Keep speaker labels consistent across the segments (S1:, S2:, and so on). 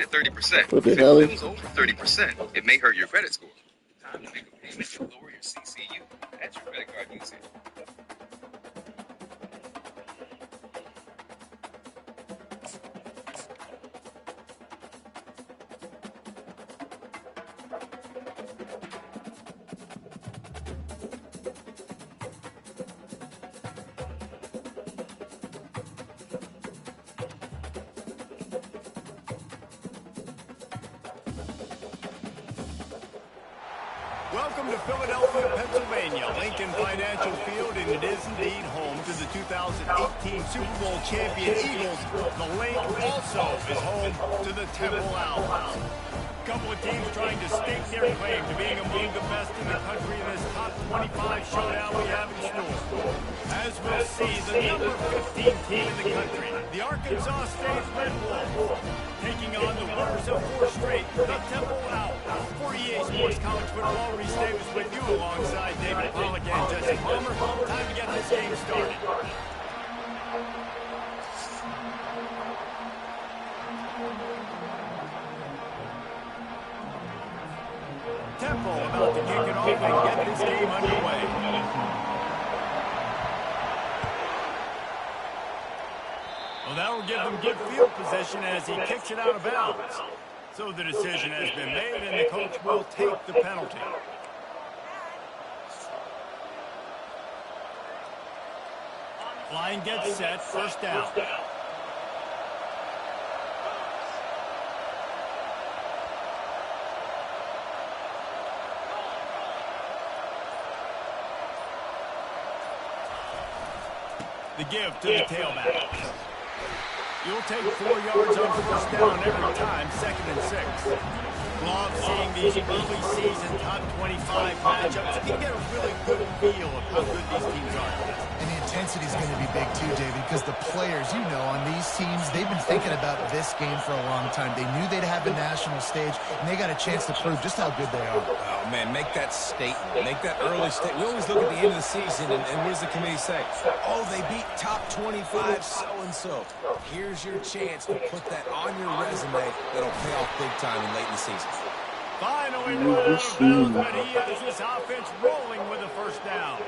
S1: rate at 30%.
S2: What the
S1: If it
S2: hell?
S1: bills over 30%, it may hurt your credit score. Time to make a payment to lower your CCU. That's your credit card usage.
S3: Welcome to Philadelphia, Pennsylvania, Lincoln Financial Field, and it is indeed home to the 2018 Super Bowl champion Eagles. The link also is home to the Temple Owls. A couple of teams trying to stake their claim to being among the best in the country in this top 25 showdown we have in store. As we'll see, the number 15 team in the country, the Arkansas State Red Wolves, taking on the winners of 4 straight, the Temple Owls. For EA Sports College Football, Reese Davis with you alongside David Pollack and Jesse Palmer. Time to get this game started. Temple about to kick it off and get this game underway. Well, that will give them good field position as he kicks it out of bounds. So the decision has been made, and the coach will take the penalty. Line gets set, first down. The give to the tailback. You'll take 4 yards on first down every time, 2nd and 6. Love seeing these early season top 25 matchups. You can get a really good feel of how good these teams are.
S4: And the intensity is going to be big too, David, because the players, you know, on these teams, they've been thinking about this game for a long time. They knew they'd have the national stage, and they got a chance to prove just how good they are.
S5: Oh, man, make that statement. Make that early statement. We always look at the end of the season, and what does the committee say? Oh, they beat top 25 so-and-so. Here's your chance to put that on your resume that'll pay off big time in late in the season.
S3: Finally, but he has this offense rolling with a first down.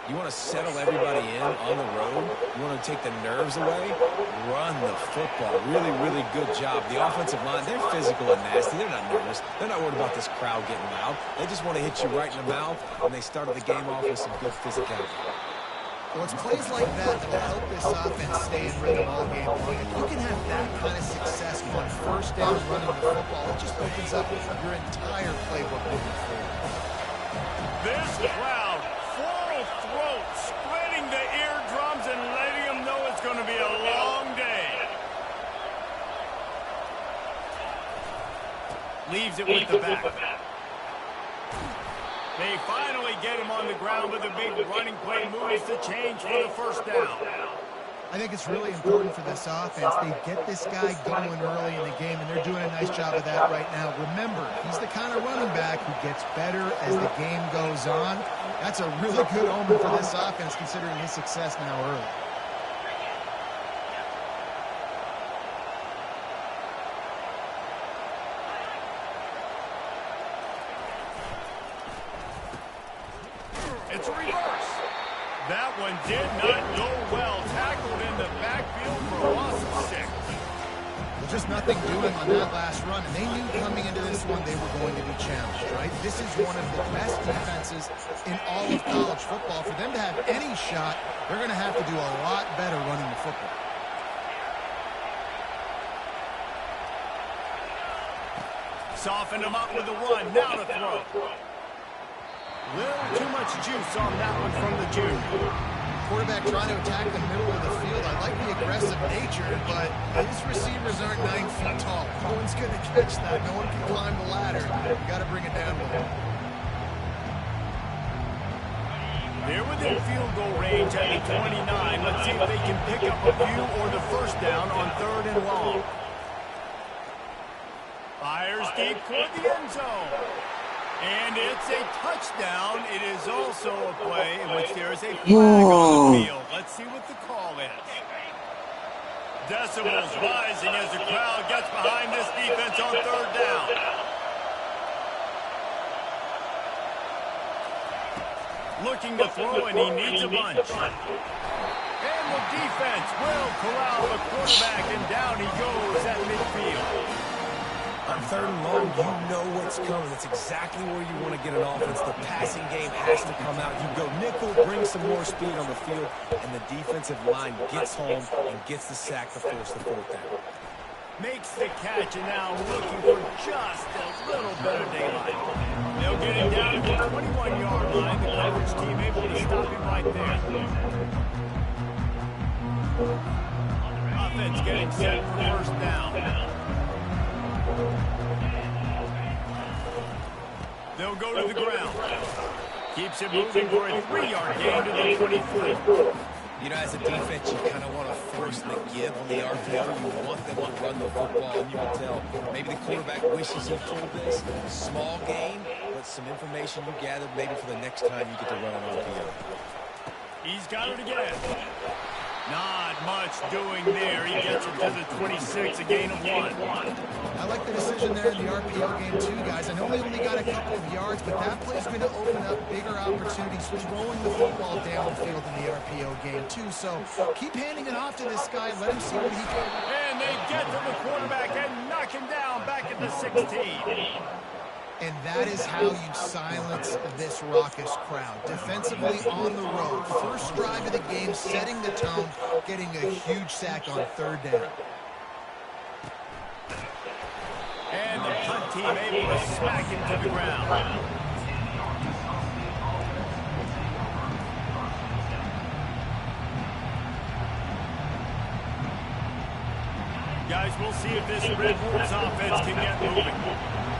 S5: You want to settle everybody in on the road? You want to take the nerves away? Run the football. Really, really good job. The offensive line, they're physical and nasty. They're not nervous. They're not worried about this crowd getting loud. They just want to hit you right in the mouth, and they started the game off with some good physicality.
S4: Well, it's plays like that that will help this offense stay in rhythm all game long. If you can have that kind of success on first down running the football, it just opens up your entire playbook moving forward.
S3: This crowd, full throat, spreading the eardrums and letting them know it's going to be a long day. Leaves it with the back. They finally get him on the ground with a big running play moves to change for the first down.
S4: I think it's really important for this offense. They get this guy going early in the game, and they're doing a nice job of that right now. Remember, he's the kind of running back who gets better as the game goes on. That's a really good omen for this offense, considering his success now early.
S3: It's a reverse. That one did not go well. Tackled in the backfield for a loss of 6.
S4: Well, just nothing doing on that last run, and they knew coming into this one they were going to be challenged, right? This is one of the best defenses in all of college football. For them to have any shot, they're going to have to do a lot better running the football.
S3: Soften him up with the run. Now to throw. Little too much juice on that one from the junior.
S4: Quarterback trying to attack the middle of the field. I like the aggressive nature, but his receivers aren't 9 feet tall. No one's going to catch that. No one can climb the ladder. You got to bring it down with him.
S3: They're within field goal range at the 29. Let's see if they can pick up a few or the first down on 3rd and long. Fires deep toward the end zone. And it's a touchdown. It is also a play in which there is a flag on the field. Let's see what the call is. Decibels rising as the crowd gets behind this defense. Looking to throw, and he needs a bunch. And the defense will corral the quarterback, and down he goes at midfield.
S5: On 3rd and long, you know what's coming. That's exactly where you want to get an offense. The passing game has to come out. You go nickel, bring some more speed on the field, and the defensive line gets home and gets the sack to force the 4th down.
S3: Makes the catch, and now looking for just a little bit of daylight. They'll get him down to the 21-yard line. The coverage team able to stop him right there. Offense getting set for 1st down. They'll go to the ground. Keeps it moving for a 3-yard gain to the 24.
S5: You know, as a defense, you kind of want to force the give on the RPO. You want them to run the football, and you can tell maybe the quarterback wishes he pulled this. Small game, but some information you gathered maybe for the next time you get to run an RPO.
S3: He's got it again. Not much doing there. He gets it to the 26, a gain of 1.
S4: I like the decision there in the RPO game too, guys. I know they only got a couple of yards, but that play's going to open up bigger opportunities throwing the football downfield in the RPO game too. So keep handing it off to this guy. Let him see what he can.
S3: And they get to the quarterback and knock him down back at the 16.
S4: And that is how you silence this raucous crowd. Defensively on the road. First drive of the game, setting the tone, getting a huge sack on 3rd down.
S3: And the punt team able to smack him to the ground. Guys, we'll see if this Red Wolves offense can get moving.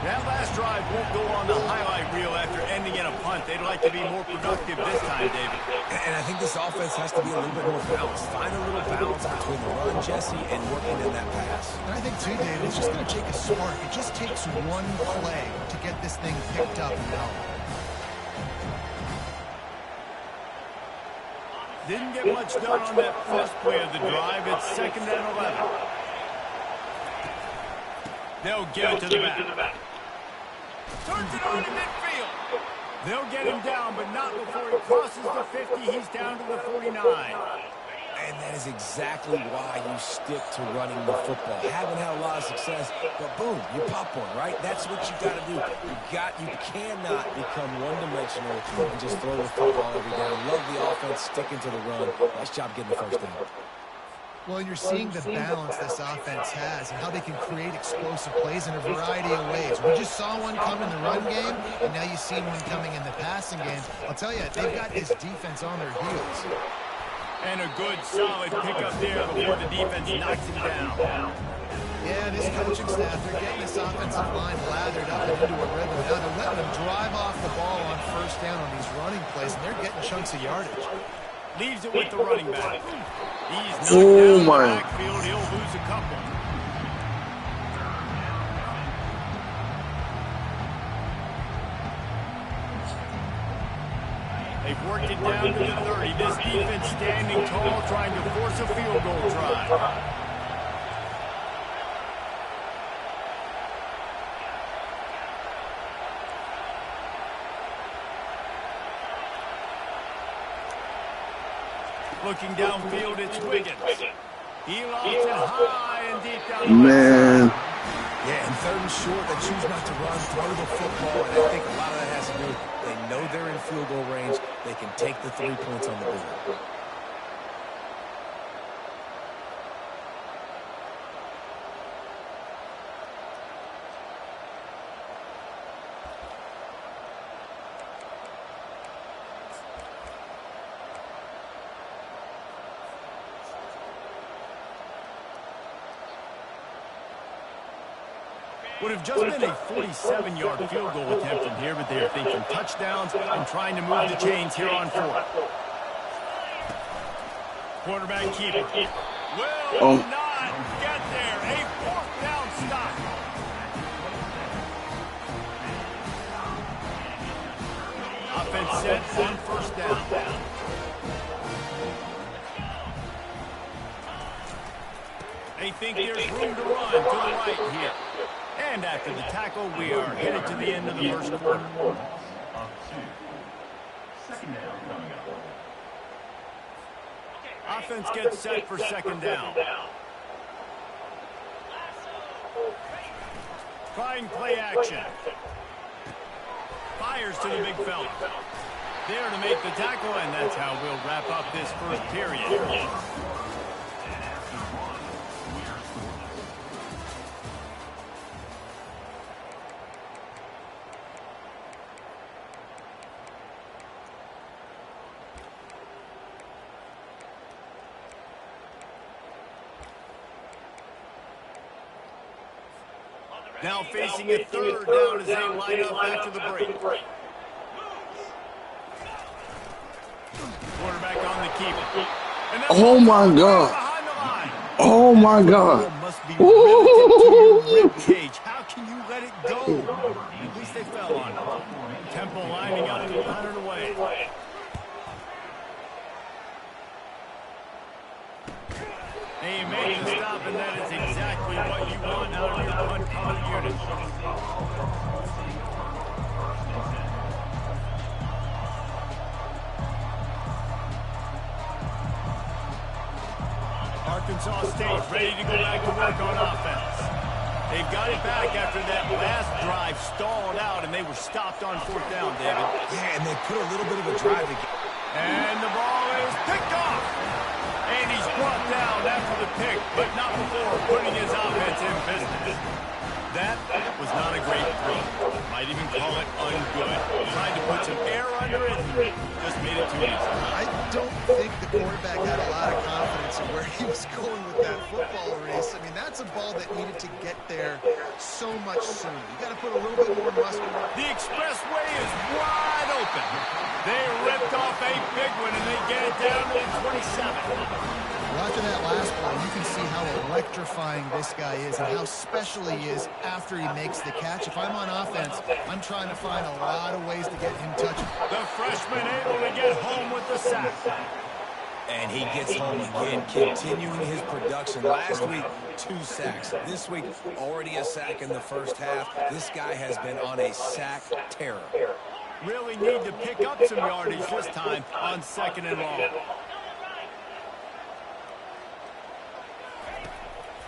S3: That last drive won't go on the highlight reel after ending in a punt. They'd like to be more productive this time, David.
S5: And I think this offense has to be a little bit more balanced. Find a little balance between the run, Jesse, and working in that pass.
S4: And I think, too, David, it's just going to take a spark. It just takes one play to get this thing picked up and going.
S3: Didn't get much done on that first play of the drive. It's 2nd and 11. They'll give it to the back. Turns it on to midfield. They'll get him down, but not before he crosses the 50. He's down to the 49.
S5: And that is exactly why you stick to running the football. Haven't had a lot of success, but boom, you pop one, right? That's what you got to do. You cannot become one-dimensional and just throw the football every down. Love the offense, sticking to the run. Nice job getting the 1st down.
S4: Well, you're seeing the balance this offense has and how they can create explosive plays in a variety of ways. We just saw one come in the run game, and now you see one coming in the passing game. I'll tell you, they've got this defense on their heels.
S3: And a good, solid pickup there before the defense knocks him down.
S4: Yeah, this coaching staff, they're getting this offensive line lathered up and into a rhythm. Now they're letting them drive off the ball on 1st down on these running plays, and they're getting chunks of yardage.
S3: Leaves it with the running back. He's knocked down in the backfield. He'll lose a couple. They've worked it down to the 30. This defense standing tall, trying to force a field goal try. Looking downfield, it's Wiggins. He launches it high and deep down the
S2: Man.
S5: Yeah, and 3rd and short, they choose not to run, throw the football, and I think a lot of that has to do with they know they're in field goal range. They can take the 3 points on the board.
S3: Would have just been a 47-yard field goal attempt from here, but they're thinking touchdowns and trying to move the chains here on 4th. Quarterback keeper. Will not get there. A 4th down stop. Offense set on 1st down. They think there's room to run to the right here. And after the tackle, we are headed to the end of the 1st quarter. Offense gets set for second down. Trying play action. Fires to the big fella. There to make the tackle, and that's how we'll wrap up this first period. Now facing a third down as they line up after the break. Quarterback on the keeper.
S2: Oh my God. Oh my God.
S3: Must be riveted to your rib cage. How can you let it go? At least they fell on it. Temple lining up to punt it away. He made the stop, and that is exactly what you want out of your punt punt unit. Arkansas State ready to go back to work on offense. They've got it back after that last drive stalled out, and they were stopped on fourth down, David.
S5: Yeah, and they put a little bit of a drive again.
S3: And the ball is picked off. And he's brought down after the pick, but not before putting his offense in business. That was not a great throw. Might even call it ungood. Tried to put some air under it, just made it too easy.
S4: I don't think the quarterback had a lot of confidence in where he was going with that football race. I mean, that's a ball that needed to get there so much sooner. You got to put a little bit more muscle.
S3: The expressway is wide open. They ripped off a big one, and they get it down to the 27.
S4: Watching that last play, you can see how electrifying this guy is and how special he is after he makes the catch. If I'm on offense, I'm trying to find a lot of ways to get him touching.
S3: The freshman able to get home with the sack.
S5: And he gets home again, continuing his production. Last week, 2 sacks. This week, already a sack in the first half. This guy has been on a sack terror.
S3: Really need to pick up some yardage this time on second and long.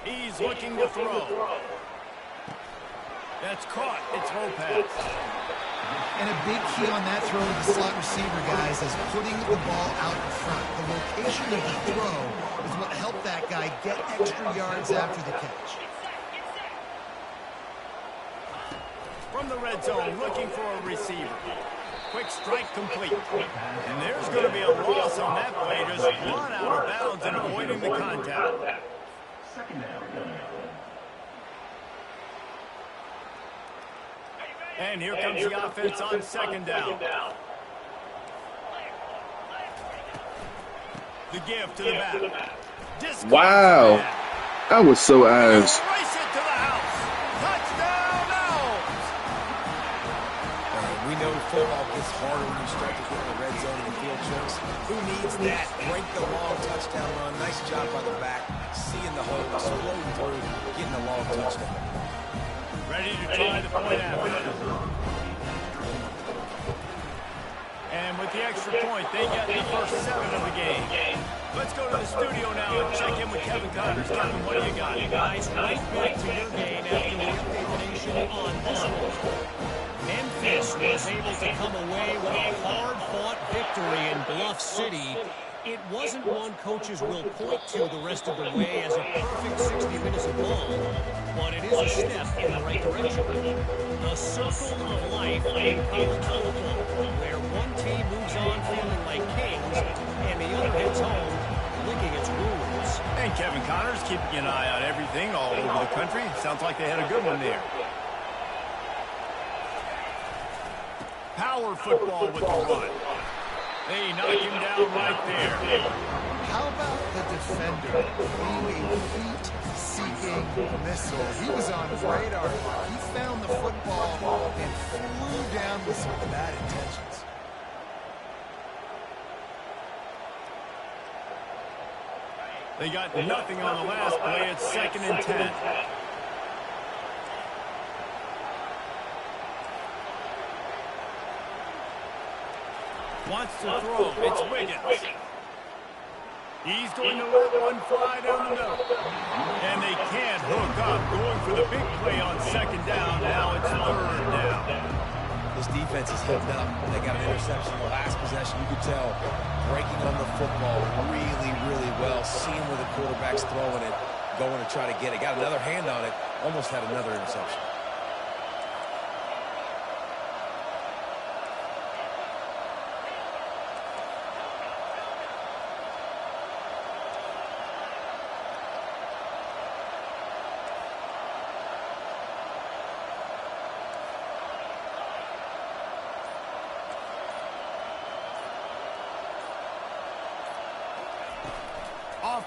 S3: He's looking to throw. That's caught. It's Lopez.
S4: And a big key on that throw to the slot receiver, guys, is putting the ball out in front. The location of the throw is what helped that guy get extra yards after the catch.
S3: From the red zone, looking for a receiver. Quick strike complete. And there's going to be a loss on that play. Just run out of bounds and avoiding the contact. And here comes the offense on second down. The give to the back.
S2: Wow. I was so ass.
S3: Race it to the house. Touchdown Owls.
S5: We know football gets harder when you start to get in the red zone and the field trips. Who needs that? Break the long touchdown run. Nice job by the back. Seeing the hole, exploding through, getting a long touchdown.
S3: Ready to try the point after. And with the extra point, they get the first 7 of the game. Let's go to the studio now and check in with Kevin Connors. Kevin, what do you got?
S6: Guys, right back to your game after we update the nation on this one. Memphis was able to come away with a hard-fought victory in Bluff City. It wasn't one coaches will point to the rest of the way as a perfect 60 minutes of ball, but it is a step in the right direction. The circle of life in college football, where one team moves on feeling like kings and the other heads home licking its wounds.
S3: And Kevin Connors keeping an eye on everything all over the country. Sounds like they had a good one there. Power football with the run. They knock him down right there.
S4: How about the defender being a heat-seeking missile? He was on radar. He found the football and flew down with some bad intentions.
S3: They got nothing on the last play. It's 2nd and 10. Wants to throw. It's Wiggins. He's going to let one fly down the middle. And they can't hook up. Going for the big play on second down. Now it's third down.
S5: This defense is heating up. They got an interception in the last possession. You could tell breaking on the football really, really well. Seeing where the quarterback's throwing it, going to try to get it. Got another hand on it. Almost had another interception.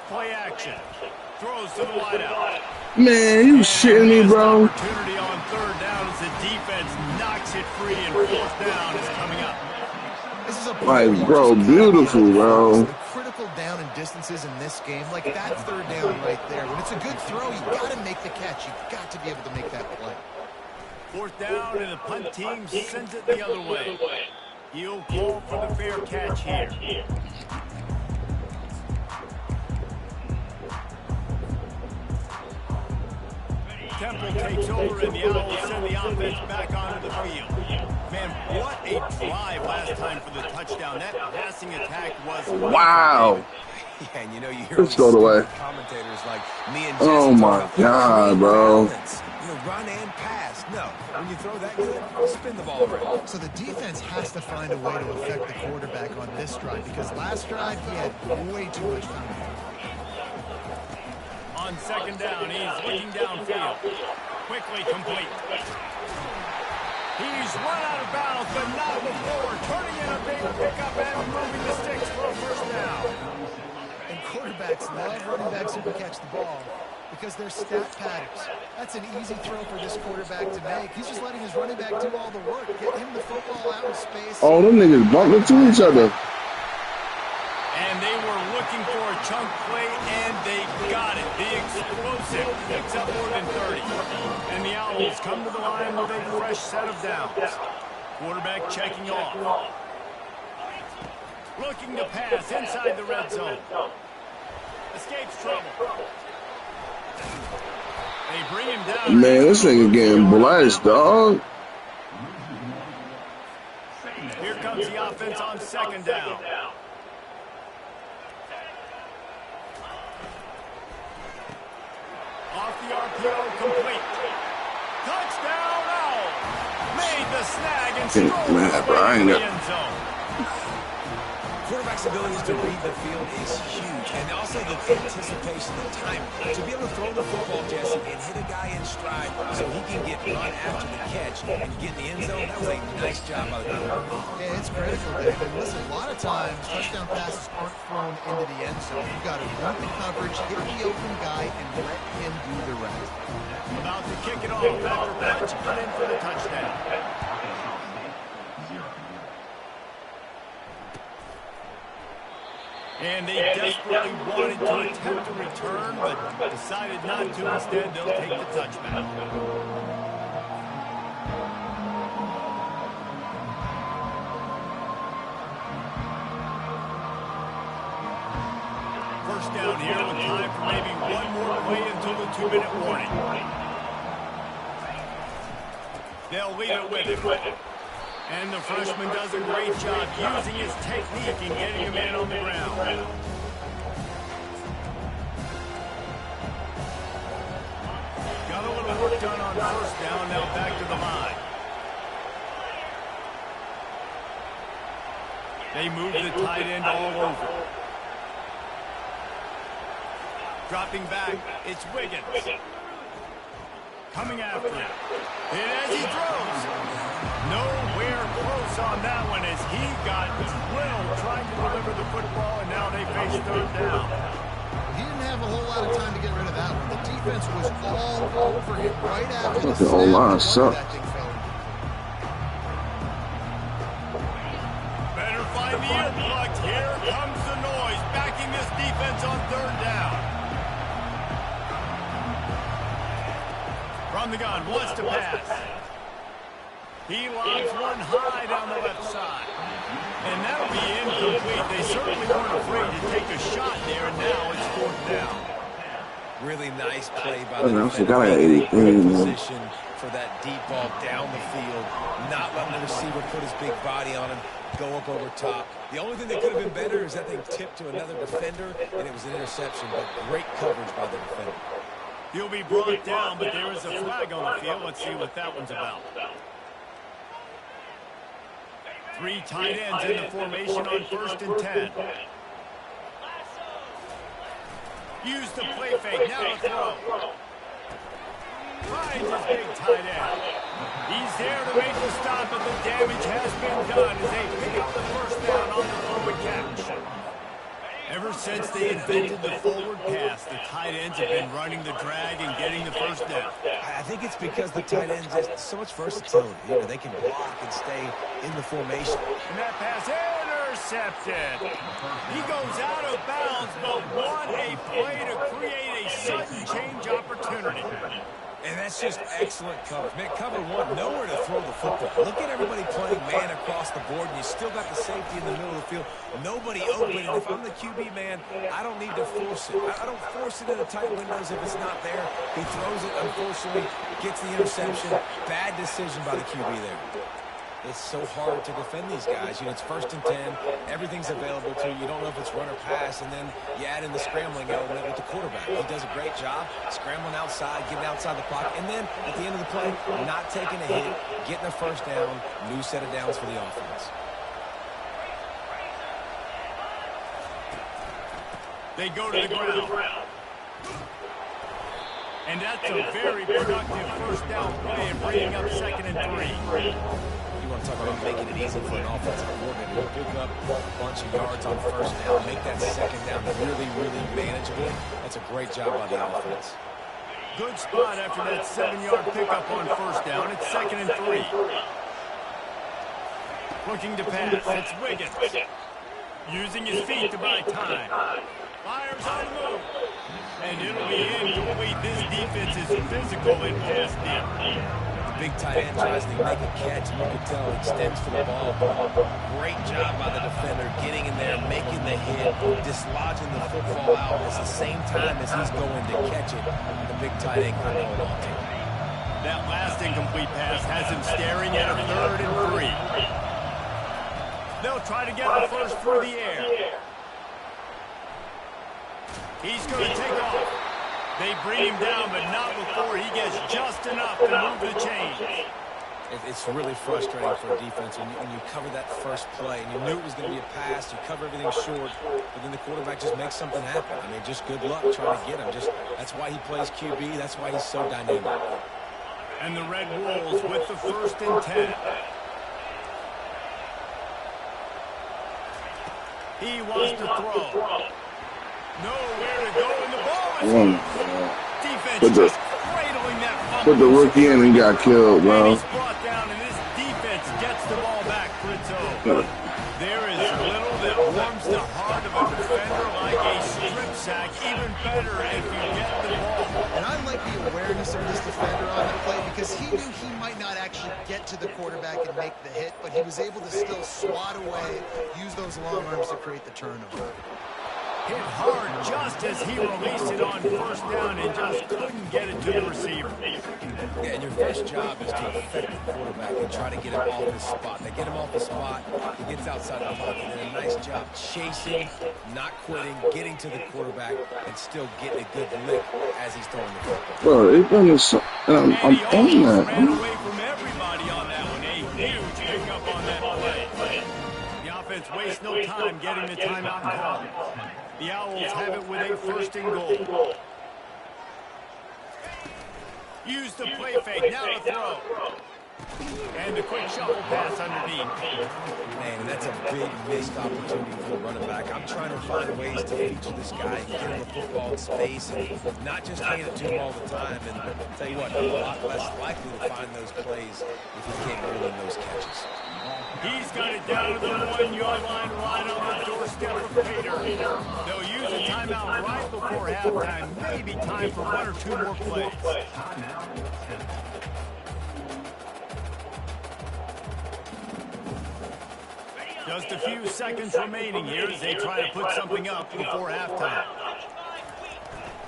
S3: Play action. Throws to the wideout.
S2: Man, you shitting me, bro.
S3: Opportunity on third down as the defense knocks it free, and fourth down is coming up.
S4: This is a
S2: Like, bro, beautiful, bro.
S4: The critical down and distances in this game, like that third down right there. When it's a good throw, you got to make the catch. You've got to be able to make that play.
S3: Fourth down, and the punt team sends it the other way. He'll call for the fair catch here. Temple takes over, and the Owls send the offense back onto the field. Man, what a drive last time for the touchdown. That passing attack was...
S2: Wow.
S5: Yeah, and you know, you hear
S2: Let's go away.
S5: Commentators like me and
S2: Oh, my God, bro.
S5: You know, run and pass. No, when you throw that good, spin the ball around.
S4: So the defense has to find a way to affect the quarterback on this drive, because last drive he had way too much time.
S3: On second down, he's looking downfield. Quickly complete. He's run out of bounds, but not before. Turning in a big pickup and moving the sticks for a first down.
S4: And quarterbacks love running backs who can catch the ball because they're stat patterns. That's an easy throw for this quarterback to make. He's just letting his running back do all the work. Get him the football out of space.
S2: Oh, them niggas bumped into each other.
S3: And they were looking for a chunk play, and they got it. The explosive picks up more than 30. And the Owls come to the line with a fresh set of downs. Quarterback checking off. Looking to pass inside the red zone. Escapes trouble. They bring him down.
S2: Man, this nigga getting blessed, dog.
S3: Here comes the offense on second down. Off the RPO, complete. Touchdown, Owl. Made the snag and strode in the end zone.
S5: Quarterback's abilities to read the field is huge, and also the anticipation, the timing. To be able to throw the football, Jesse, and hit a guy in stride so he can get run after the catch and get in the end zone, that was a nice job by the quarterback.
S4: Yeah, it's critical, Dave. And listen, a lot of times, touchdown passes aren't thrown into the end zone. You've got to run the coverage, hit the open guy, and let him do the rest.
S3: About to kick it off after Patch put in for the touchdown. And they desperately wanted to attempt a return, but decided not to. Instead, they'll take the touchback. First down here with time for maybe one more play until the 2-minute warning. They'll leave it with him. And the freshman does a great job using his technique and getting him in on the ground. Got a little work done on first down, now back to the line. They move the tight end all over. Dropping back, it's Wiggins. Coming after him. And as he throws, nowhere close on that one as he got drilled trying to deliver the football, and now they face third down.
S4: He didn't have a whole lot of time to get rid of that one. The defense was all over him right after the
S2: O-line
S4: snap.
S2: sucked.
S3: Better find the earplugs. Here comes the noise, backing this defense on third down. From the gun, wants to pass. He lobs one high down the left side. And that'll be incomplete. They certainly weren't afraid to take a shot there, and now it's 4th down.
S5: Really nice play by the
S2: I
S5: defender.
S2: forgot I got 83, man.
S5: Position for that deep ball down the field. Not letting the receiver put his big body on him, go up over top. The only thing that could have been better is that they tipped to another defender, and it was an interception, but great coverage by the defender.
S3: He'll be brought down, but there is a flag on the field. Let's see what that one's about. 3 tight ends in the formation on 1st and 10. Use the play fake. Now the throw. Finds his big tight end. He's there to make the stop, but the damage has been done as they pick up the 1st down on the forward catch. Ever since they invented the forward pass, the tight ends have been running the drag and getting the 1st down.
S5: I think it's because the tight ends have so much versatility. You know, they can block and stay in the formation.
S3: And that pass intercepted. He goes out of bounds, but what a play to create a sudden change opportunity.
S5: And that's just excellent coverage. Man, cover one, nowhere to throw the football. Look at everybody playing man across the board, and you still got the safety in the middle of the field. Nobody open, and if I'm the QB man, I don't need to force it. I don't force it into tight windows if it's not there. He throws it, unfortunately, gets the interception. Bad decision by the QB there. It's so hard to defend these guys. You know, it's 1st and 10. Everything's available to you. You don't know if it's run or pass, and then you add in the scrambling element with the quarterback. He does a great job scrambling outside, getting outside the pocket, and then at the end of the play, not taking a hit, getting a 1st down, new set of downs for the offense.
S3: They go to the ground. And that's a very productive 1st down play and bringing up 2nd and 3.
S5: You want to talk about making it easy for an offensive coordinator to pick up a bunch of yards on 1st down, make that 2nd down really, really manageable. That's a great job by the offense.
S3: Good spot after that 7-yard pickup on 1st down. It's 2nd and 3. Looking to pass. It's Wiggins. Using his feet to buy time. Fires on the move. And it'll be incomplete. This defense is physical and pass deep.
S5: Big tight end tries to make a catch, and you can tell he extends for the ball. Great job by the defender getting in there, making the hit, dislodging the football out at the same time as he's going to catch it. The big tight end couldn't hold on to it.
S3: That last incomplete pass has him staring at a 3rd and 3. They'll try to get the 1st through the air. He's going to take off. They bring him down, but not before he gets just enough to move the chains.
S5: It's really frustrating for a defense when you cover that 1st play, and you knew it was going to be a pass, you cover everything short, but then the quarterback just makes something happen. I mean, just good luck trying to get him. That's why he plays QB. That's why he's so dynamic.
S3: And the Red Wolves with the 1st and 10. He wants to throw. Nowhere to go, and the ball is defense just cradling that fumble.
S2: Put the rookie in and he got killed, bro.
S3: He's brought down, and this defense gets the ball back, Fritzo. There is little that warms the heart of a defender like a strip sack. Even better if you get the ball.
S4: And I like the awareness of this defender on the play because he knew he might not actually get to the quarterback and make the hit, but he was able to still swat away, use those long arms to create the turnover.
S3: Hit hard just as he released it on 1st down and just couldn't get it to the receiver.
S5: Yeah, and your first job is to affect the quarterback and try to get him off his spot. They get him off the spot, he gets outside the pocket, and a nice job chasing, not quitting, getting to the quarterback, and still getting a good lick as he's throwing the football.
S2: Bro, it doesn't so, I'm on that.
S3: Ran away from everybody on that one. A huge pickup on that play. The offense wastes no time getting the timeout called. The Owls have it with a 1st and goal. Use the play fake. Now the throw. And the quick shuffle pass underneath.
S5: Man, that's a big missed opportunity for the running back. I'm trying to find ways to feature this guy, get him the football in space, and not just hand it to him all the time. And I'll tell you what, he's a lot less likely to find those plays if he can't reel in those catches.
S3: He's got it down to the 1-yard line, right on the doorstep of Pater. They'll use a timeout right before halftime. Maybe time for 1 or 2 more plays. Just a few seconds remaining here as they try to put something up before halftime.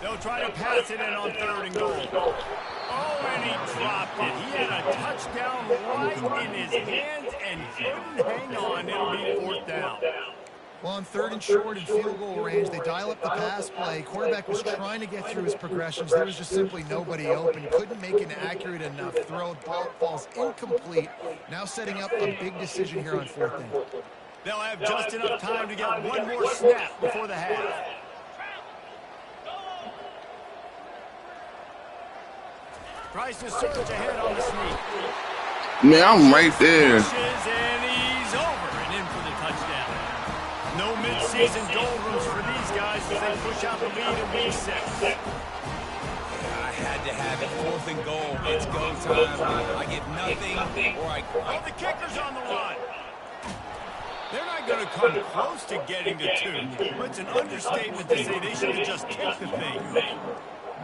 S3: They'll try to pass it in on 3rd and goal. Oh, and he dropped it. He had a touchdown right in his hands and couldn't hang on. It'll be 4th down.
S4: Well, on 3rd and short and field goal range, they dial up the pass play. Quarterback was trying to get through his progressions. There was just simply nobody open. Couldn't make an accurate enough throw. Ball falls incomplete. Now setting up a big decision here on 4th down.
S3: They'll have just enough time to get one more snap before the half. Tries to surge ahead on the sneak.
S2: Man, I'm right there.
S3: And he's over and in for the touchdown. No mid-season doldrums for these guys as they push out the lead in week 6.
S5: I had to have it. 4th and goal. It's go time. I get nothing or I...
S3: Oh, the kicker's on the run. They're not going to come close to getting to 2. But it's an understatement to say they should have just kicked the thing.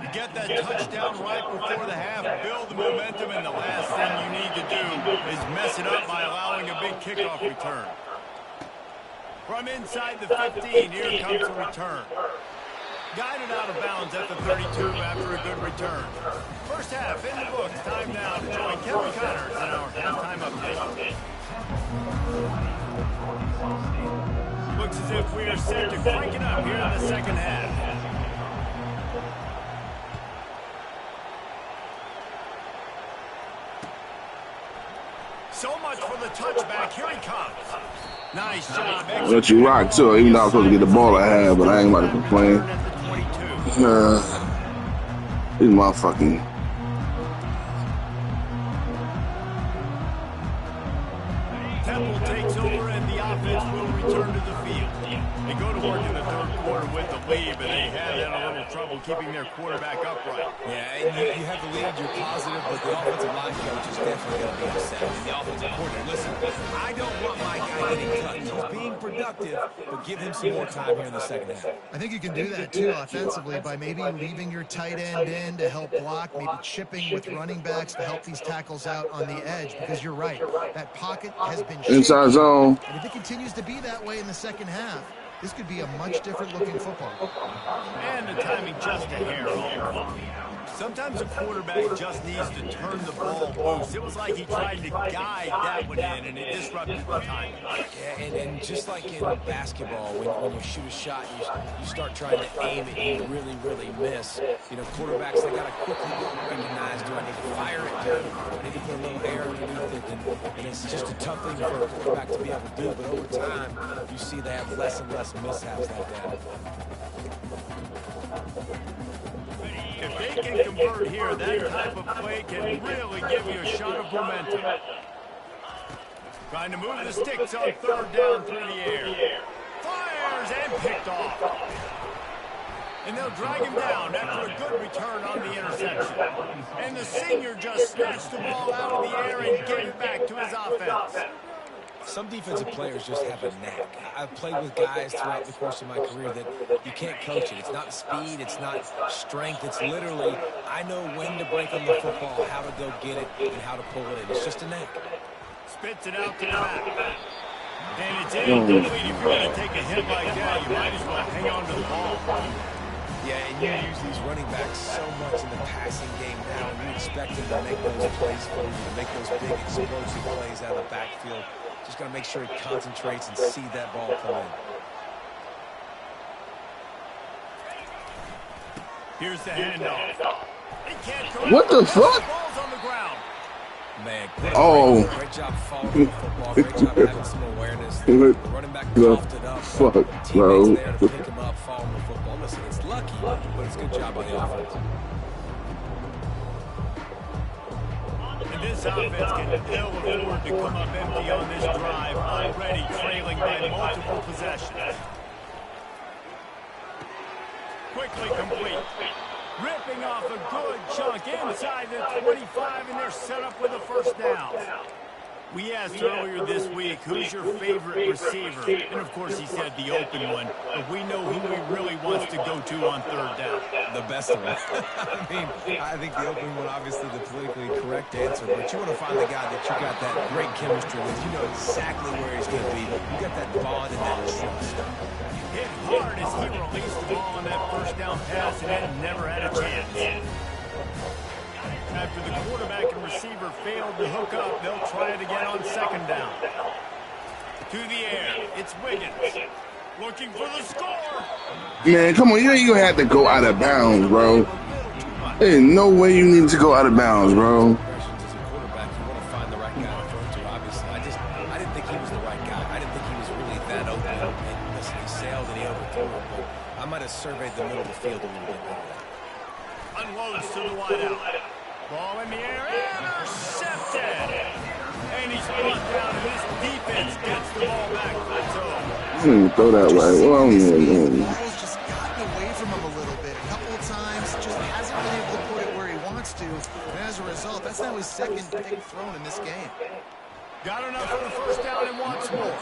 S3: You get that touchdown right before the half, build the momentum, and the last thing you need to do is mess it up by allowing a big kickoff return. From inside the 15, here comes the return. Guided out of bounds at the 32 after a good return. First half in the books. Time now to join Kevin Connors in our halftime update. Looks as if we are set to crank it up here in the second half. So much for the touchback. Here he comes. Nice job.
S2: I'll let you rock too, even though I was supposed to get the ball I have, but I ain't about to complain. These motherfucking.
S3: Temple takes over and the offense will return to the field. They go to work in the 3rd quarter with the lead, but they have had a little trouble keeping their quarterback upright.
S5: Yeah, and you have the lead, you're positive, but the offensive line coach is definitely going to be upset. And the offensive coordinator, listen, I don't want my guy getting cut. He's being productive, but give him some more time here in the second half.
S4: I think you can do that, too, offensively, by maybe leaving your tight end in to help block, maybe chipping with running backs to help these tackles out on the edge, because you're right. That pocket has been shaky.
S2: Inside zone.
S4: And if it continues to be that way in the second half, this could be a much different looking football.
S3: And the timing just a hair off. Sometimes a quarterback just needs to turn the ball loose. It was like he tried to guide that one in, and it disrupted the timing.
S5: Yeah, and just like in basketball, when you shoot a shot, you start trying to aim it, and you really miss. You know, quarterbacks, they got to quickly recognize, do I need to fire it? Do I need to put a little air underneath it? And it's just a tough thing for a quarterback to be able to do, but over time, you see they have less and less mishaps like that.
S3: If they can convert here, that type of play can really give you a shot of momentum. Trying to move the sticks on 3rd down through the air. Fires and picked off. And they'll drag him down after a good return on the interception. And the senior just snatched the ball out of the air and gave it back to his offense.
S5: Some defensive players just have a knack. I've played with guys throughout the course of my career that you can't coach it. It's not speed, it's not strength. It's literally, I know when to break on the football, how to go get it, and how to pull it in. It's just a knack.
S3: Spits it out to the back. And it's incomplete. If you're going to take a hit like that, you might as well hang on to the ball.
S5: Yeah, and you use these running backs so much in the passing game now, and you expect them to make those plays for you, to make those big explosive plays out of the backfield. Just got to make sure he concentrates and see that ball come in.
S3: Here's the handoff.
S2: What the fuck?
S5: Man, great job following the football. Great job having some awareness. The running back coughed it up.
S2: Fuck, bro.
S5: Teammates there to pick him up, following the football. Listen, it's lucky, but it's a good job by the offense.
S3: And this offense can ill afford to come up empty on this drive, already trailing by multiple possessions. Quickly complete. Ripping off a good chunk inside the 25, and they're set up with a first down. We asked earlier this week, who's your favorite receiver? And, of course, he said the open one. But we know who he really wants to go to on third down.
S5: The best of them. I mean, I think the open one, obviously the politically correct answer, but you want to find the guy that you got that great chemistry with. You know exactly where he's going to be. You got that bond and that trust.
S3: Hit hard as he released the ball on that first down pass and then never had a chance. After the quarterback and receiver failed to hook up, they'll try it again on second down. To the air, it's Wiggins. Looking for the score.
S2: Man, come on, you ain't gonna have to go out of bounds, bro. There's no way you need to go out of bounds, bro.
S5: As a quarterback, you want to find the right guy to throw to, obviously. I didn't think he was the right guy. I didn't think he was really that open. And listen, he sailed and he overthrew it, but I might have surveyed the middle of the field a little bit better.
S3: Unloads to the wideout. Ball in the air, intercepted. And he's brought down, and this defense gets the ball back for its own.
S2: Throw that way. Well,
S4: The ball's just gotten away from him a little bit. A couple of times, just hasn't been able to put it where he wants to. And as a result, that's now his second pick thrown in this game.
S3: Got enough for the first down and wants more.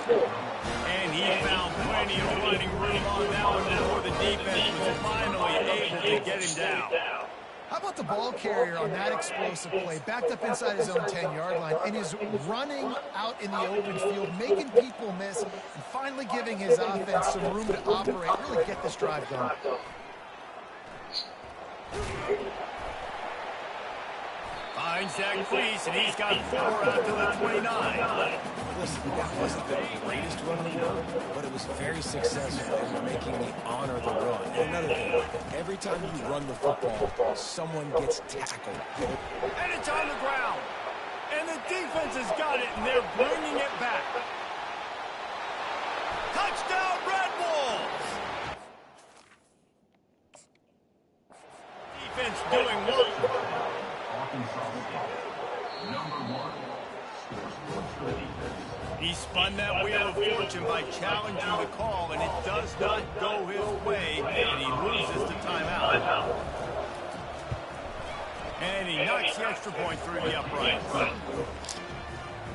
S3: And he found plenty of running room on that one before the defense was finally able to get him down.
S4: How about the ball carrier on that explosive play, backed up inside his own 10-yard line, and is running out in the open field, making people miss, and finally giving his offense some room to operate, really get this drive going.
S3: Finds that crease, and he's got 4 out to the 29.
S5: Listen, that wasn't the greatest run in the world, but it was very successful in making me honor the run. And another thing, every time you run the football, someone gets tackled.
S3: And it's on the ground. And the defense has got it, and they're bringing it back. Touchdown, Red Wolves! Defense doing work. He spun that wheel of fortune by challenging the call, and it does not go his way, and he loses the timeout. And he knocks the extra point through the uprights.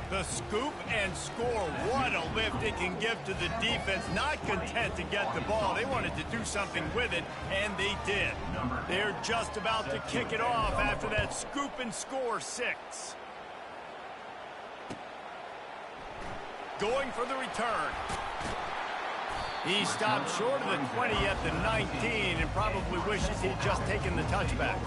S3: The scoop and score. What a lift it can give to the defense. Not content to get the ball. They wanted to do something with it, and they did. They're just about to kick it off after that scoop and score 6. Going for the return. He stopped short of the 20 at the 19 and probably wishes he'd just taken the touchback.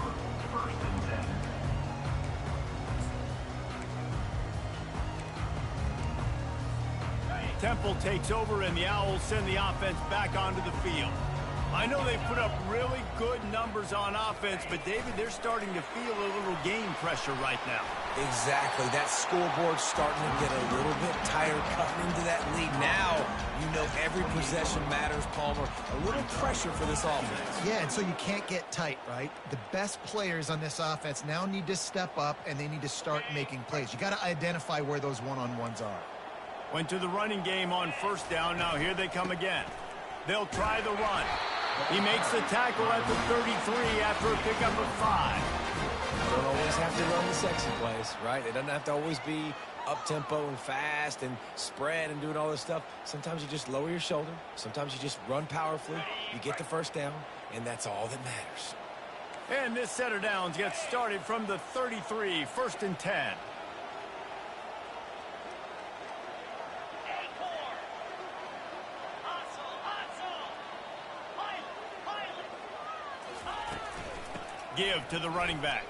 S3: Temple takes over, and the Owls send the offense back onto the field. I know they put up really good numbers on offense, but, David, they're starting to feel a little game pressure right now.
S5: Exactly. That scoreboard's starting to get a little bit tired cutting into that lead. Now, you know every possession matters, Palmer. A little pressure for this offense.
S4: Yeah, and so you can't get tight, right? The best players on this offense now need to step up, and they need to start making plays. You got to identify where those one-on-ones are.
S3: Went to the running game on first down. Now here they come again. They'll try the run. He makes the tackle at the 33 after a pickup of 5.
S5: Don't always have to run the sexy plays, right? It doesn't have to always be up-tempo and fast and spread and doing all this stuff. Sometimes you just lower your shoulder. Sometimes you just run powerfully. You get the first down, and that's all that matters.
S3: And this set of downs gets started from the 33, 1st and 10. Give to the running back.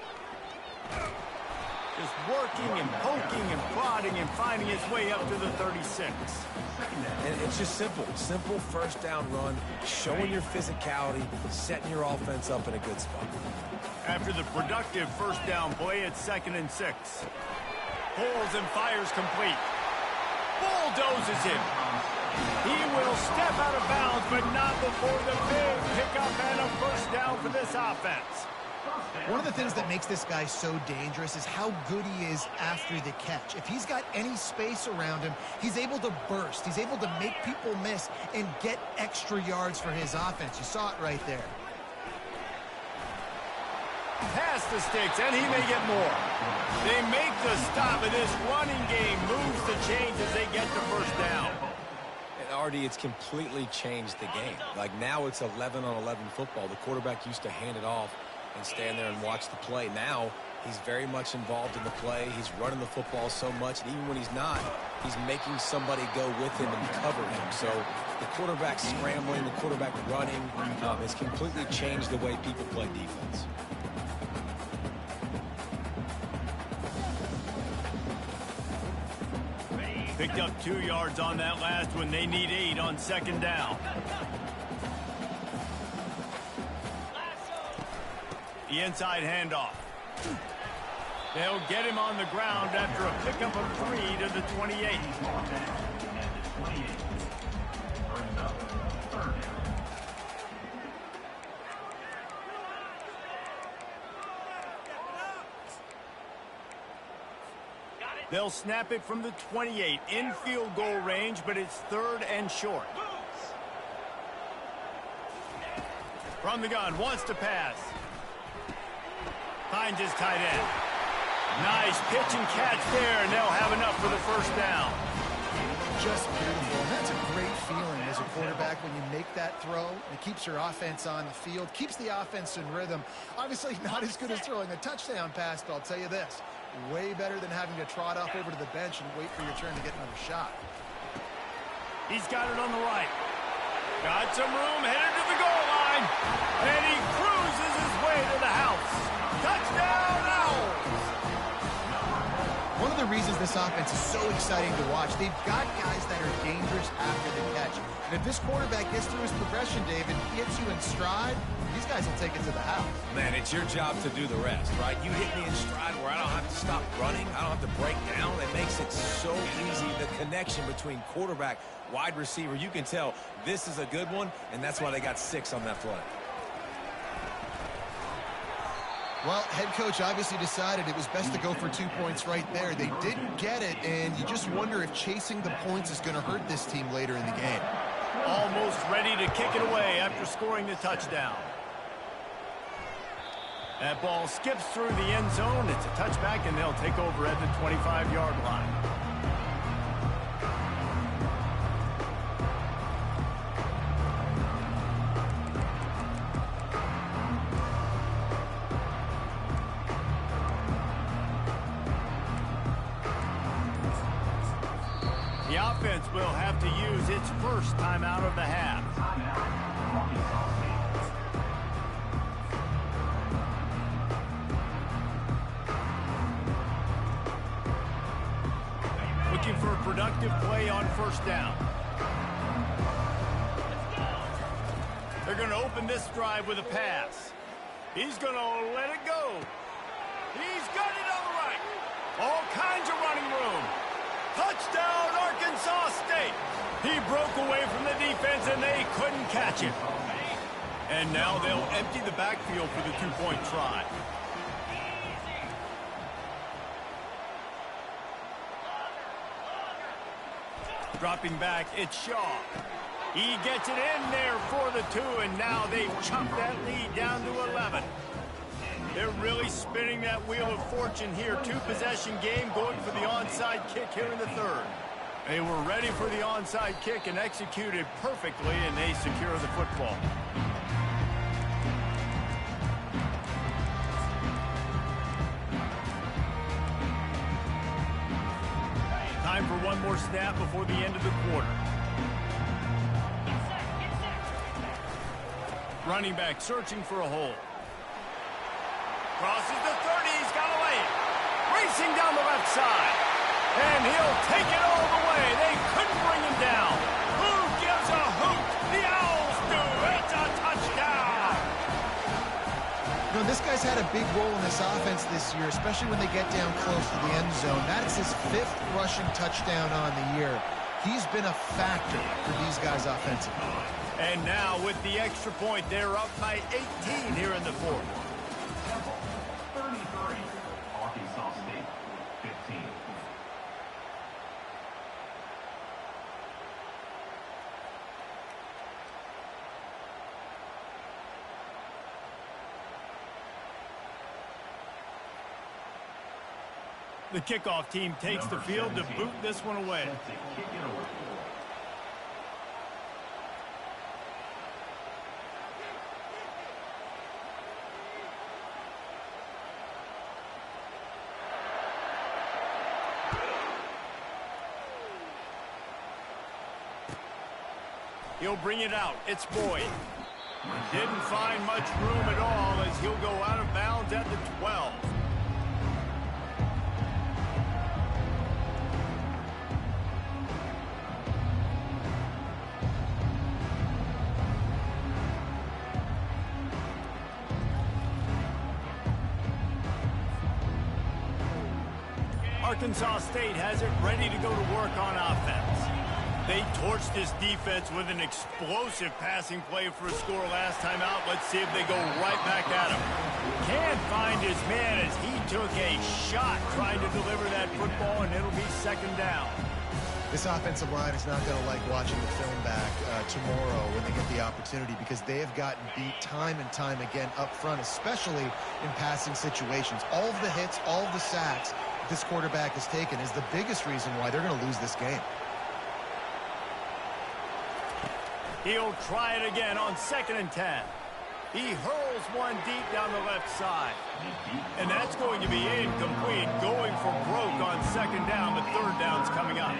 S3: Just working and poking and prodding and finding his way up to the 36.
S5: And it's just simple. Simple first down run, showing your physicality, setting your offense up in a good spot.
S3: After the productive first down play, it's 2nd and 6. Pulls and fires complete. Bulldozes him. He will step out of bounds, but not before the big pickup and a first down for this offense.
S4: One of the things that makes this guy so dangerous is how good he is after the catch. If he's got any space around him, he's able to burst. He's able to make people miss and get extra yards for his offense. You saw it right there.
S3: Past the sticks, and he may get more. They make the stop, and this running game moves the chains as they get the first down.
S5: And Artie, it's completely changed the game. Like now it's 11-on-11 football. The quarterback used to hand it off and stand there and watch the play. Now he's very much involved in the play. He's running the football so much, and even when he's not, he's making somebody go with him and cover him. So the quarterback scrambling, the quarterback running has completely changed the way people play defense.
S3: Picked up 2 yards on that last one. They need 8 on second down. The inside handoff. They'll get him on the ground after a pickup of 3 to the 28. They'll snap it from the 28 in field goal range, but it's 3rd and short. From the gun, wants to pass. Finds his tight end. Nice pitch and catch there, and they'll have enough for the first down.
S4: Just beautiful. And that's a great feeling as a quarterback when you make that throw. It keeps your offense on the field, keeps the offense in rhythm. Obviously not as good as throwing a touchdown pass, but I'll tell you this, way better than having to trot up over to the bench and wait for your turn to get another shot.
S3: He's got it on the right. Got some room, headed to the goal line. And he cruises his way to the house. Touchdown, Owls!
S4: One of the reasons this offense is so exciting to watch, they've got guys that are dangerous after the catch. And if this quarterback gets through his progression, David, gets you in stride, these guys will take it to the house.
S5: Man, it's your job to do the rest, right? You hit me in stride where I don't have to stop running. I don't have to break down. It makes it so easy. The connection between quarterback, wide receiver, you can tell this is a good one, and that's why they got 6 on that play.
S4: Well, head coach obviously decided it was best to go for 2 points right there. They didn't get it, and you just wonder if chasing the points is going to hurt this team later in the game.
S3: Almost ready to kick it away after scoring the touchdown. That ball skips through the end zone. It's a touchback, and they'll take over at the 25-yard line. The offense will have to use its first timeout of the half. Looking for a productive play on first down. They're going to open this drive with a pass. He's going to let it go. He's got it on the right. All kinds of running room. Touchdown, Arkansas State. He broke away from the defense, and they couldn't catch him. And now they'll empty the backfield for the 2-point try. Dropping back, it's Shaw. He gets it in there for the 2, and now they've chopped that lead down to 11. They're really spinning that wheel of fortune here. 2-possession game, going for the onside kick here in the 3rd. They were ready for the onside kick and executed perfectly, and they secure the football. Time for one more snap before the end of the quarter. Running back searching for a hole. Crosses the 30, he's got a lane. Racing down the left side. And he'll take it all the way. They couldn't bring him down. Who gives a hoot? The Owls do. It's a touchdown.
S4: You know, this guy's had a big role in this offense this year, especially when they get down close to the end zone. That's his 5th rushing touchdown on the year. He's been a factor for these guys offensively.
S3: And now with the extra point, they're up by 18 here in the 4th.
S7: 33, Arkansas State, 15.
S3: The kickoff team takes the field to boot this one away. He'll bring it out. It's Boyd. Didn't find much room at all as he'll go out of bounds at the 12. Arkansas State has it ready to go to work on offense. They torched this defense with an explosive passing play for a score last time out. Let's see if they go right back at him. Can't find his man as he took a shot trying to deliver that football, and it'll be second down.
S4: This offensive line is not going to like watching the film back tomorrow when they get the opportunity, because they have gotten beat time and time again up front, especially in passing situations. All of the hits, all of the sacks this quarterback has taken is the biggest reason why they're going to lose this game.
S3: He'll try it again on 2nd and 10. He hurls one deep down the left side. And that's going to be incomplete. Going for broke on 2nd down, but 3rd down's coming up.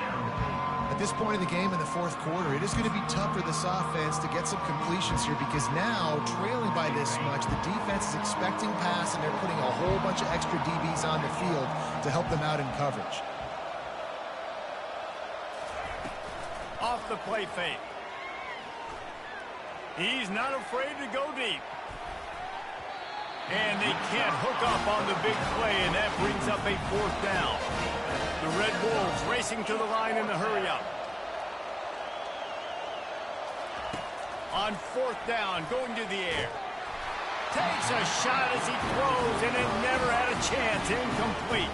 S4: At this point in the game in the 4th quarter, it is going to be tough for this offense to get some completions here, because now, trailing by this much, the defense is expecting pass, and they're putting a whole bunch of extra DBs on the field to help them out in coverage.
S3: Off the play fake. He's not afraid to go deep. And they can't hook up on the big play, and that brings up a 4th down. The Red Wolves racing to the line in the hurry-up. On 4th down, going to the air. Takes a shot as he throws, and it never had a chance. Incomplete.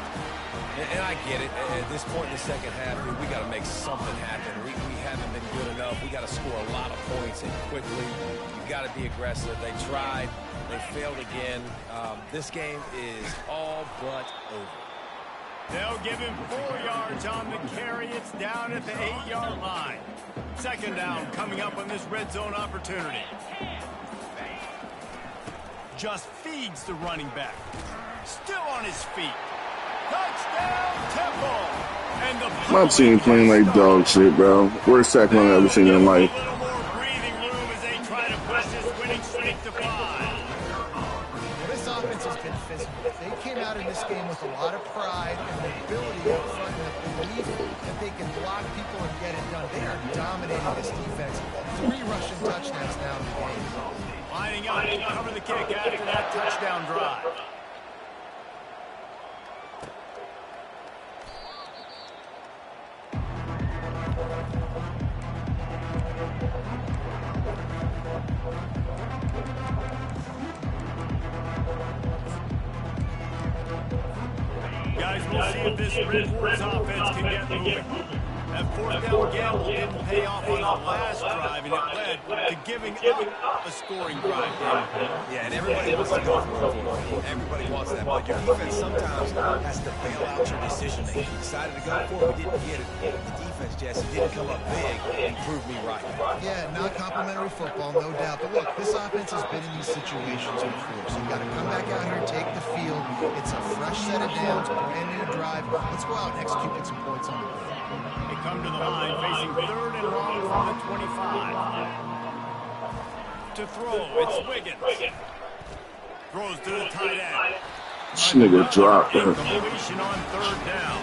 S5: And I get it. At this point in the second half, we got to make something happen. We haven't been good enough. We got to score a lot of points and quickly. You got to be aggressive. They tried. They failed again. This game is all but over.
S3: They'll give him 4 yards on the carry. It's down at the 8-yard line. 2nd down coming up on this red zone opportunity. Just feeds the running back. Still on his feet. Touchdown, Temple. And the
S2: My team playing like dog shit, bro. Worst tackle I've ever seen in life.
S3: A little more breathing room as they try to push this winning streak to 5.
S4: This offense has been physical. They came out in this game with a lot of pride and the ability up front and the belief that they can block people and get it done. They are dominating this defense. 3 rushing touchdowns now in the game.
S3: Lining up to cover the kick after that touchdown drive. Guys, we'll see if this Red Wolves offense can get moving. That 4th down gamble didn't pay off on the last drive, and it led to giving up a scoring drive.
S5: Yeah, and everybody wants to go for it. Everybody wants that, but your defense sometimes has to bail out your decision making. You decided to go for it, we didn't get it. The defense, Jesse, didn't come up big and prove me right.
S4: Yeah, not complimentary football, no doubt. But look, this offense has been in these situations before, so you got to come back out here and take the field. It's a fresh set of downs, brand new drive. Let's go out and execute, get some points on the board.
S3: They come to the line facing 3rd and long from the 25. To throw, it's Wiggins. Throws to the tight end.
S2: This nigga dropped.
S3: Completion on 3rd down.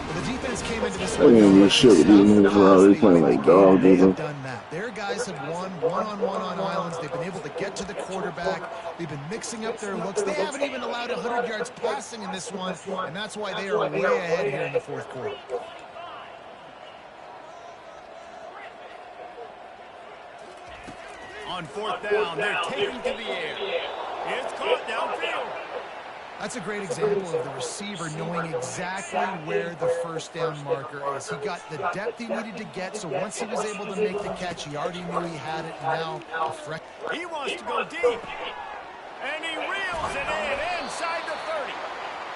S4: Well, the defense came into this
S2: They ain't even shit with these niggas around. They playing like dog,
S4: They have
S2: dude.
S4: done that. Their guys have won one-on-one on islands. They've been able to get to the quarterback. They've been mixing up their looks. They haven't even allowed 100 yards passing in this one, and that's why they are way ahead here in the 4th quarter.
S3: On 4th down, they're taking to the air. It's caught downfield.
S4: That's a great example of the receiver knowing exactly where the 1st down marker is. He got the depth he needed to get, so once he was able to make the catch, he already knew he had it. Now,
S3: he wants to go deep, and he reels it in inside the 30.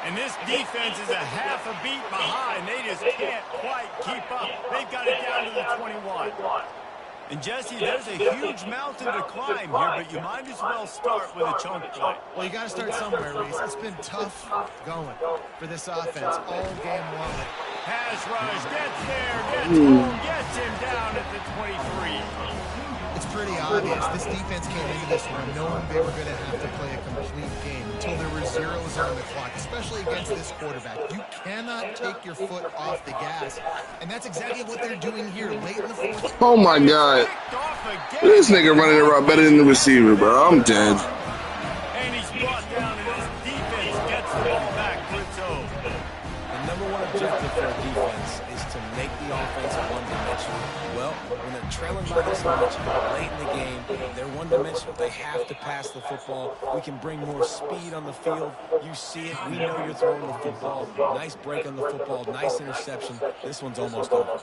S3: And this defense is a half a beat behind. They just can't quite keep up. They've got it down to the 21. And, Jesse, there's a huge mountain to climb here, but you might as well start with a chunk play.
S4: Well, you got to start somewhere, Reese. It's been tough going for this offense all game long.
S3: Pass rush, gets there, gets home, gets him down at the 23.
S4: It's pretty obvious. This defense came into this one knowing they were going to have to play a complete game until there were zeros on the clock, especially against this quarterback. You cannot take your foot off the gas, and that's exactly what they're doing here late in the fourth.
S2: Oh my God. This nigga running the route better than the receiver, bro. I'm dead.
S3: And he's brought down, and his defense gets the ball back for its own.
S5: The number one objective for a defense is to make the offense one-dimensional. Well, when they're trailing by this much late in the game, they're one-dimensional. They have to pass the football. We can bring more speed on the field. You see it. We know you're throwing the football. Nice break on the football. Nice interception. This one's almost over.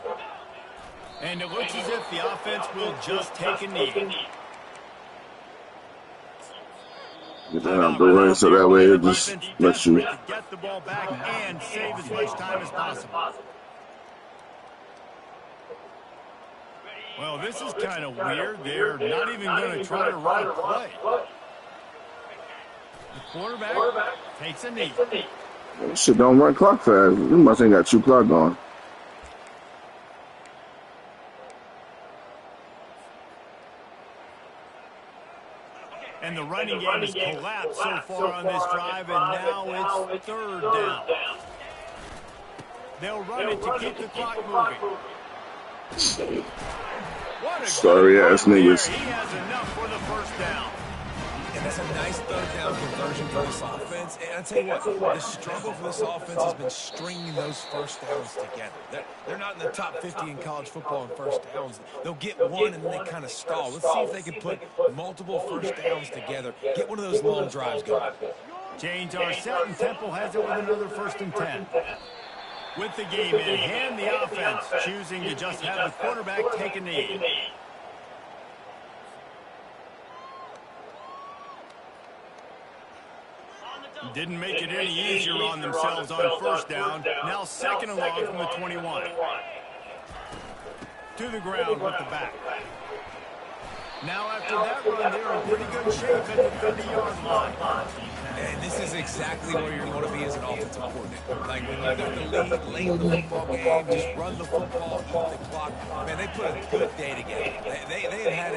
S3: And it looks as if the offense will just take a knee.
S2: Get that out the way so that way it just lets you.
S3: Get the ball back and save as much time as possible. Well, this is kind of weird. They're not even going to try to run a play. The quarterback takes a knee.
S2: This shit don't run clock fast. You must ain't got 2 clock on.
S3: And the running game has collapsed so far on this drive, and now it's third down. They'll run it to keep the clock moving.
S2: Sorry ass niggas.
S3: He has enough for the first down.
S5: And that's a nice third down conversion for this offense. And I'll tell you what, the struggle for this offense has been stringing those first downs together. They're not in the top 50 in college football in first downs. They'll get one and then they kind of stall. Let's see if they can put multiple first downs together. Get one of those long drives going.
S3: Chains are set, and Temple has it with another 1st and 10. With the game in hand, the offense choosing to just have the quarterback take a knee. Didn't make it any easier on themselves on first down. Now 2nd and long from the 21. To the ground with the back. Now after that run, they're in pretty good shape at the 30-yard line.
S5: And this is exactly where you want to be as an offensive coordinator. Like when you got the lead late in the football game, just run the football, keep the clock. Man, they put a good day together. They've had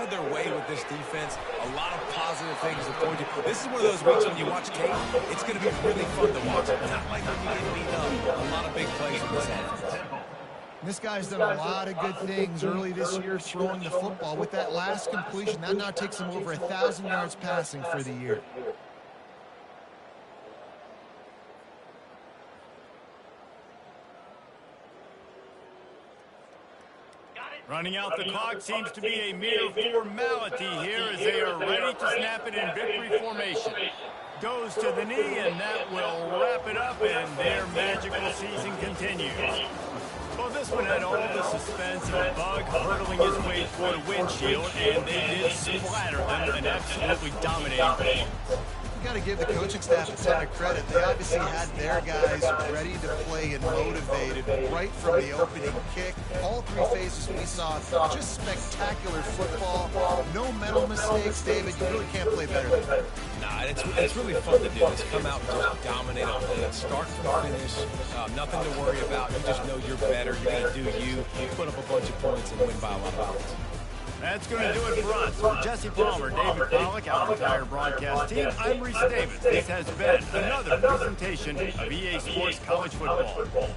S5: their way with this defense. A lot of positive things to point to. This is one of those weeks when you watch tape, it's going to be really fun to watch. Not like when you get beat up. A lot of big plays in this offense.
S4: This guy's done a lot of good things early this year throwing the football. With that last completion, that now takes him over 1,000 yards passing for the year.
S3: Running out the clock seems to be a mere formality here as they are ready to snap it in victory formation. Goes to the knee, and that will wrap it up, and their magical season continues. Well, this one had all the suspense of a bug hurtling his way toward a windshield, and they did splatter them an absolutely dominating performance.
S4: You got to give the coaching staff a ton of credit. They obviously had their guys ready to play and motivated right from the opening kick. All 3 phases we saw, just spectacular football. No mental mistakes, David. You really can't play better than that.
S5: Nah, it's really fun to do this. Come out and just dominate a play. Start from finish. Nothing to worry about. You just know you're better. You're going to do you. You put up a bunch of points and win by a lot of points.
S3: That's going to do it for us. For Jesse Palmer, David Pollack, our entire broadcast team, I'm Reese Davis. This has been another presentation of EA Sports College Football.